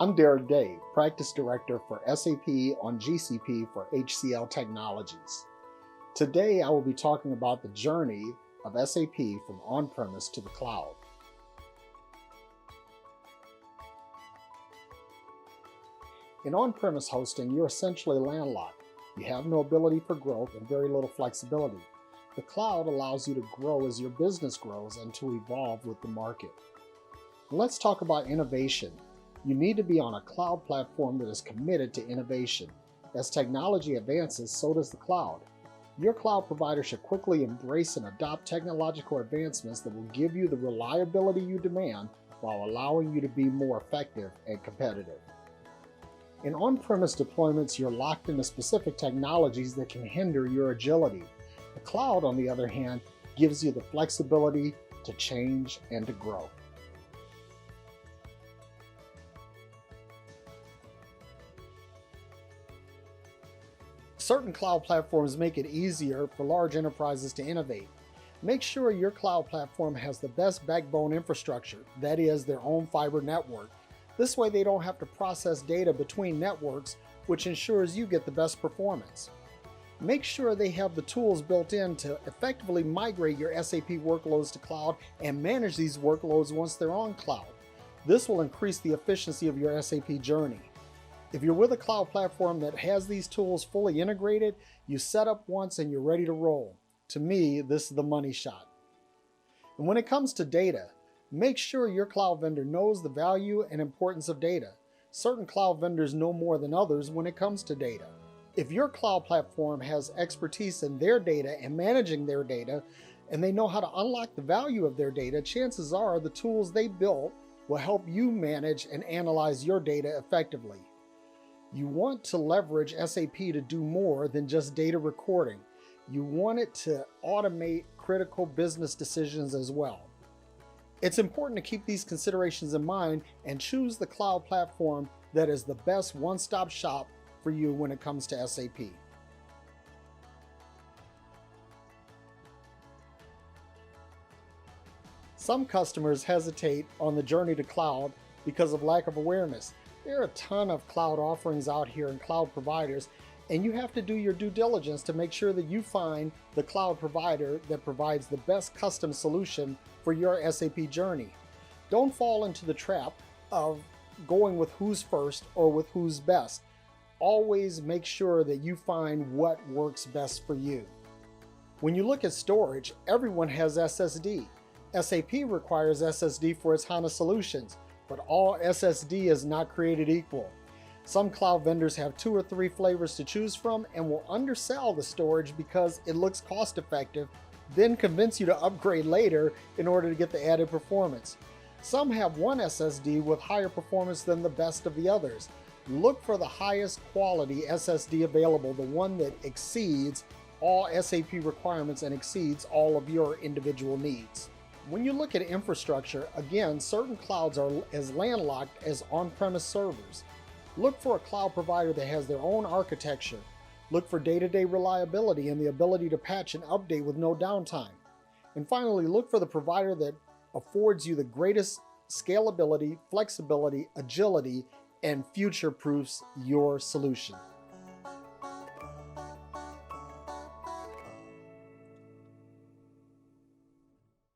I'm Derrick, Practice Director for SAP on GCP for HCL Technologies. Today I will be talking about the journey of SAP from on-premise to the cloud. In on-premise hosting, you're essentially landlocked. You have no ability for growth and very little flexibility. The cloud allows you to grow as your business grows and to evolve with the market. Let's talk about innovation. You need to be on a cloud platform that is committed to innovation. As technology advances, so does the cloud. Your cloud provider should quickly embrace and adopt technological advancements that will give you the reliability you demand while allowing you to be more effective and competitive. In on-premise deployments, you're locked into specific technologies that can hinder your agility. The cloud, on the other hand, gives you the flexibility to change and to grow. Certain cloud platforms make it easier for large enterprises to innovate. Make sure your cloud platform has the best backbone infrastructure, that is, their own fiber network. This way they don't have to process data between networks, which ensures you get the best performance. Make sure they have the tools built in to effectively migrate your SAP workloads to cloud and manage these workloads once they're on cloud. This will increase the efficiency of your SAP journey. If you're with a cloud platform that has these tools fully integrated, you set up once and you're ready to roll. To me, this is the money shot. And when it comes to data, make sure your cloud vendor knows the value and importance of data. Certain cloud vendors know more than others when it comes to data. If your cloud platform has expertise in their data and managing their data, and they know how to unlock the value of their data, chances are the tools they built will help you manage and analyze your data effectively. You want to leverage SAP to do more than just data recording. You want it to automate critical business decisions as well. It's important to keep these considerations in mind and choose the cloud platform that is the best one-stop shop for you when it comes to SAP. Some customers hesitate on the journey to cloud because of lack of awareness. There are a ton of cloud offerings out here and cloud providers, and you have to do your due diligence to make sure that you find the cloud provider that provides the best custom solution for your SAP journey. Don't fall into the trap of going with who's first or with who's best. Always make sure that you find what works best for you. When you look at storage, everyone has SSD. SAP requires SSD for its HANA solutions. But all SSD is not created equal. Some cloud vendors have 2 or 3 flavors to choose from and will undersell the storage because it looks cost effective, then convince you to upgrade later in order to get the added performance. Some have one SSD with higher performance than the best of the others. Look for the highest quality SSD available, the one that exceeds all SAP requirements and exceeds all of your individual needs. When you look at infrastructure, again, certain clouds are as landlocked as on-premise servers. Look for a cloud provider that has their own architecture. Look for day-to-day reliability and the ability to patch and update with no downtime. And finally, look for the provider that affords you the greatest scalability, flexibility, agility, and future-proofs your solution.